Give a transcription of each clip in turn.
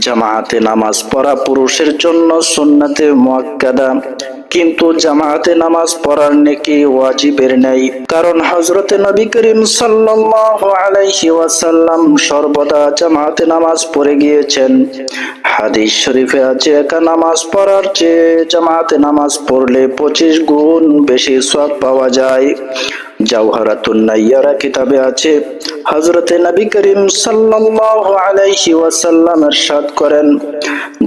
জামাতে নামাজ পড়া পুরুষের জন্য সুন্নাতে মুআক্কাদা, কিন্তু জামাতে নামাজ পড়ার নেকি ওয়াজিবের নেই, কারণ হযরতে নবী করিম সাল্লাল্লাহু আলাইহি ওয়াসাল্লাম সর্বদা জামাতে নামাজ পড়ে গিয়েছেন। হাদিস শরীফে আছে, একা নামাজ পড়ার চেয়ে জামাতে নামাজ পড়লে 25 গুণ বেশি সওয়াব পাওয়া যায়। জাওহারাতুন নাইয়ারা কিতাবে আছে, হযরতে নবী করিম সাল্লাল্লাহু আলাইহি ওয়াসাল্লাম ইরশাদ করেন,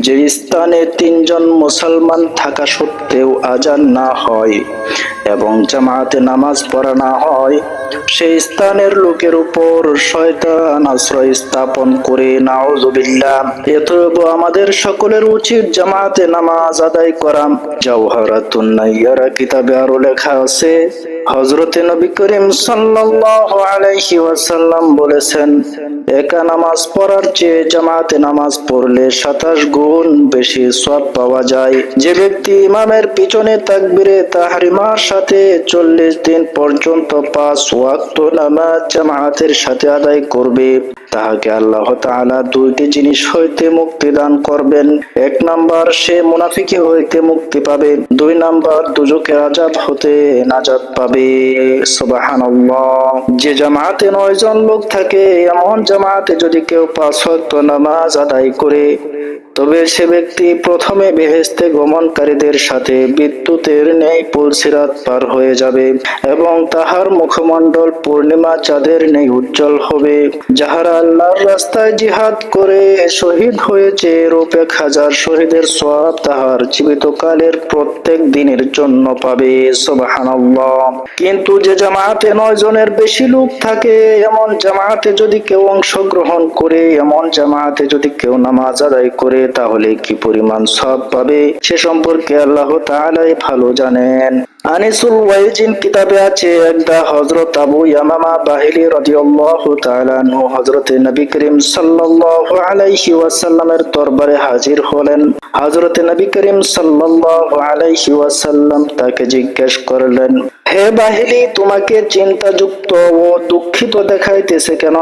যে স্থানে 3 জন মুসলমান থাকা সত্ত্বেও আজান না হয় এবং জামাতে নামাজ পড়া না হয়, সেই স্থানের লোকের উপর শয়তান আশ্রয় স্থাপন করে। নাউযুবিল্লাহ। এতএব আমাদের সকলের উচিত জামাতে নামাজ আদায় করা। জাওহারাতুন নাইয়ারা কিতাবে আরো লেখা আছে, হযরতে নবী করিম সাল্লাল্লাহু আলাইহি ওয়াসাল্লাম বলেছেন, একা নামাজ পড়ার চেয়ে জামাতে নামাজ পড়লে 27 গুণ বেশি সওয়াব পাওয়া যায়। যে ব্যক্তি ইমামের পিছনে তাকবীরে তাহরিমার সাথে 40 দিন পর্যন্ত 5 ওয়াক্ত নামাজ জামাতের সাথে আদায় করবে, তাহাকে আল্লাহ তাআলা 2টি জিনিস হইতে মুক্তি দান করবেন। 1 নাম্বার, সে মুনাফিকি হইতে মুক্তি পাবে। 2 নাম্বার, দুজকের আযাব হতে নাজাত পাবে। সুবহানাল্লাহ। যে জামাতে 9 জন লোক থাকে, এমন জামাতে যদি কেউ 5 ওয়াক্ত নামাজ আদায় করে, তবে সে ব্যক্তি প্রথমে বেহেশতে গমনকারীদের সাথে বিদ্যুতের ন্যায় পুলসিরাত পার হয়ে যাবে এবং তাহার মুখমণ্ডল পূর্ণিমা চাঁদের ন্যায় উজ্জ্বল হবে। যাহারা আল্লাহর রাস্তায় জিহাদ করে শহীদ হয়েছে, রূপে 1000 শহীদের সওয়াব তাহার জীবিতকালের প্রত্যেক দিনের জন্য পাবে। সুবহানাল্লাহ। কিন্তু যে জামাতে 9 জনের বেশি লোক থাকে, এমন জামাতে যদি কেউ অংশগ্রহণ করে, এমন জামাতে যদি কেউ নামাজ আদায় করে, তাহলে কি পরিমাণ সওয়াব পাবে সে সম্পর্কে আল্লাহ তাআলাই ভালো জানেন। আনিসুল ওয়াইজিন কিতাবে আছে, একদা হযরত আবু ইয়ামামা বাহিলি রাদিয়াল্লাহু তাআলা আনহু হযরতে নবী করিম সাল্লাল্লাহু আলাইহি ওয়াসাল্লামের দরবারে হাজির হলেন। হযরতে নবী করিম সাল্লাল্লাহু আলাইহি ওয়াসাল্লাম তাকে জিজ্ঞেস করলেন, হে বাহিলি, তোমাকে চিন্তাযুক্ত ও দুঃখিত দেখাইতেছে কেন?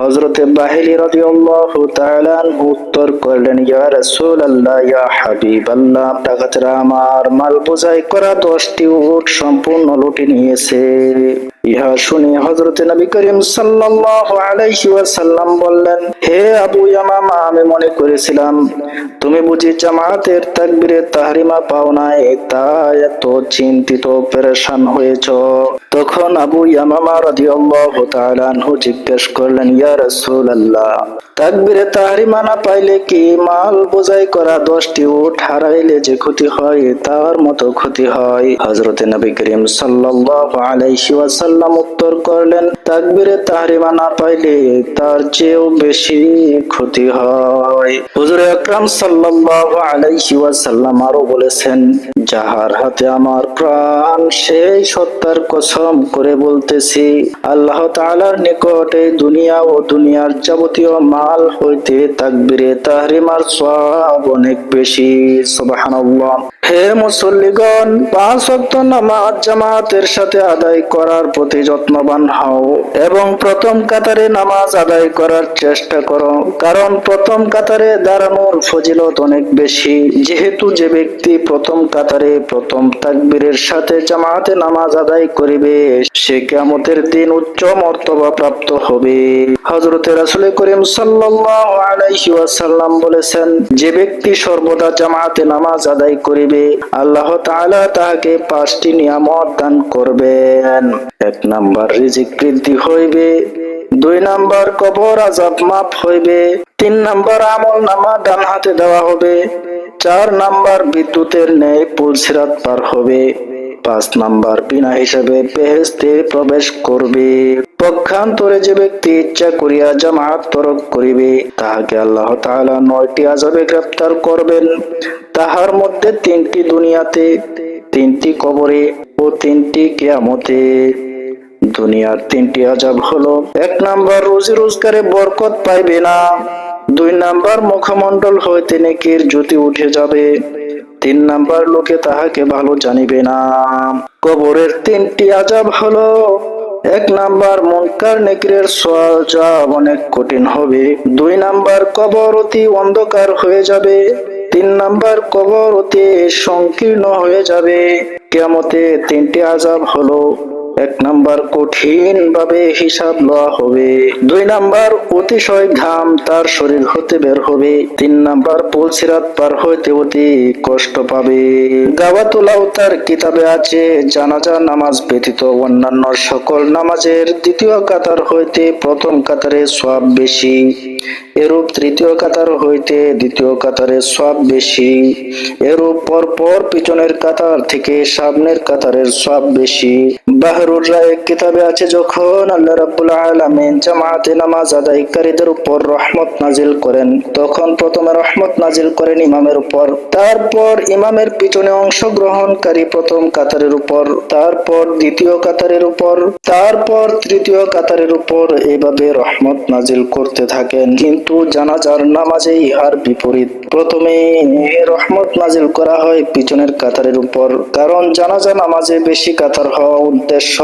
হযরতে বাহিলি রাদিয়াল্লাহু তাআলা আনহু উত্তর করলেন, ইয়া রাসূলুল্লাহ, ইয়া হাবিবাল্লাহ, ডাকাতরা আমার মাল বোঝাই করা 10টি উট সম্পূর্ণ লুটে নিয়েছে। ইহা শুনে হযরতে নবী করিম সাল্লাল্লাহু আলাইহি ওয়াসাল্লাম বললেন, হে আবু ইয়ামামা, আমি মনে করেছিলাম তুমি বুঝি জামাতের তাকবীরে তাহরিমা পাও নাই, তাই এত চিন্তিত পেরেশান হয়েছ। তখন আবু ইয়ামামা রাদিয়াল্লাহু তাআলা আনহু জিজ্ঞেস করলেন, ইয়া রাসূলুল্লাহ, তাকবীরে তাহরিমা না পাইলে কি মাল বোঝাই করা 10টি উট হারাইলে যে ক্ষতি হয়, তার মতো ক্ষতি হয়? হযরতে নবী করিম সাল্লাল্লাহু আলাইহি ওয়াসাল্লাম উত্তর করলেন, তাকবীরে তাহরিমা না পাইলে তার চেয়েও বেশি ক্ষতি হয়। হুজুর আকরাম সাল্লাল্লাহু আলাইহি ওয়াসাল্লাম আরো বলেছেন, যাহার হাতে আমার প্রাণ, সেই সত্তার কসম করে বলতেছি, আল্লাহ তাআলার নিকট এই দুনিয়া ও দুনিয়ার যাবতীয় মাল হইতে তাকবীরে তাহরিমার সওয়াব অনেক বেশি। সুবহানাল্লাহ। হে মুসল্লিগণ, 5 ওয়াক্ত নামাজ জামাতের সাথে আদায় করার প্রতি যত্নবান হও এবং প্রথম কাতারে নামাজ আদায় করার চেষ্টা করো, কারণ প্রথম কাতারে দাঁড়ানোর ফজিলত অনেক বেশি। যেহেতু যে ব্যক্তি প্রথম কাতারে প্রথম তাকবীরের সাথে জামাতে নামাজ আদায় করিবে, সে কিয়ামতের দিন উচ্চ মর্তবা প্রাপ্ত হবে। হযরতে রাসূল করিম সাল্লাল্লাহু আলাইহি ওয়াসাল্লাম বলেছেন, যে ব্যক্তি সর্বদা জামাতে নামাজ আদায় করিবে, আল্লাহ তাআলা তাহাকে 5টি নিয়ামত দান করবেন। 1 নাম্বার, রিজিক বৃদ্ধি হইবে। 2 নাম্বার, কবর আযাব মাফ হইবে। 3 নাম্বার, আমল নামা ডান হাতে দেওয়া হবে। 4 নাম্বার, বিদ্যুতের ন্যায় পুলসিরাত পার হবে। 5 নাম্বার, বিনা হিসাবে বেহেশতে প্রবেশ করবে। পক্ষান্তরে যে ব্যক্তি ইচ্ছা করিয়া জামাত তরক করিবে, তাহাকে আল্লাহ তাআলা 9টি আযাবে গ্রেফতার করবেন। তাহার মধ্যে 3টি দুনিয়াতে, 3টি কবরে ও 3টি কিয়ামতে। দুনিয়ার 3টি আযাব হলো, 1 নাম্বার, রুজি রোজগারে বরকত পাইবে না। 2 নাম্বার, মুখমণ্ডল হইতে নেকির জ্যোতি উঠে যাবে। 3 নাম্বার, লোকে তাহাকে ভালো জানিবে না। কবরের 3টি আযাব হলো, এক নাম্বার মুনকার নেকিরের সওয়াব অনেক কঠিন হবে। 2 নাম্বার কবর অতি অন্ধকার হয়ে যাবে। 3 নাম্বার কবর অতি সংকীর্ণ হয়ে যাবে। কিয়ামতে 3টি আযাব হলো, 1 নাম্বার কঠিন ভাবে হিসাব লওয়া হবে। 2 নাম্বার অতিশয় ঘাম তার শরীর হতে বের হবে। 3 নাম্বার পুল সিরাত পার হইতে অতি কষ্ট পাবে। গাওয়াতুল আওতার কিতাবে আছে, জানাজা নামাজ ব্যতীত অন্যান্য সকল নামাজের দ্বিতীয় কাতার হইতে প্রথম কাতারে সওয়াব বেশি, এরূপ তৃতীয় কাতার হইতে দ্বিতীয় কাতারে সওয়াব বেশি, এরূপ পরপর পিছনের কাতার থেকে সামনের কাতারের সওয়াব বেশি। বাহরুর রায়েক কিতাবে আছে, যখন আল্লাহ রাব্বুল আলামিন জামাতে নামাজ আদায়কারীদের উপর রহমত নাজিল করেন, তখন প্রথমে রহমত নাজিল করেন ইমামের উপর, তারপর ইমামের পিছনে অংশগ্রহণকারী প্রথম কাতারের উপর, তারপর দ্বিতীয় কাতারের উপর, তারপর তৃতীয় কাতারের উপর, এইভাবে রহমত নাজিল করতে থাকেন। কিন্তু জানাজার নামাজে ইহার বিপরীত, প্রথমে রহমত নাজিল করা হয় পিছনের কাতারের উপর, কারণ জানাজা নামাজে বেশি কাতার হওয়া উদ্দেশ্য।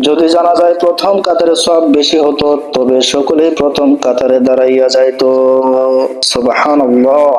যদি জানা যায় প্রথম কাতারে সওয়াব বেশি হতো, তবে সকলেই প্রথম কাতারে দাঁড়াইয়া যাইত। সুবহানাল্লাহ।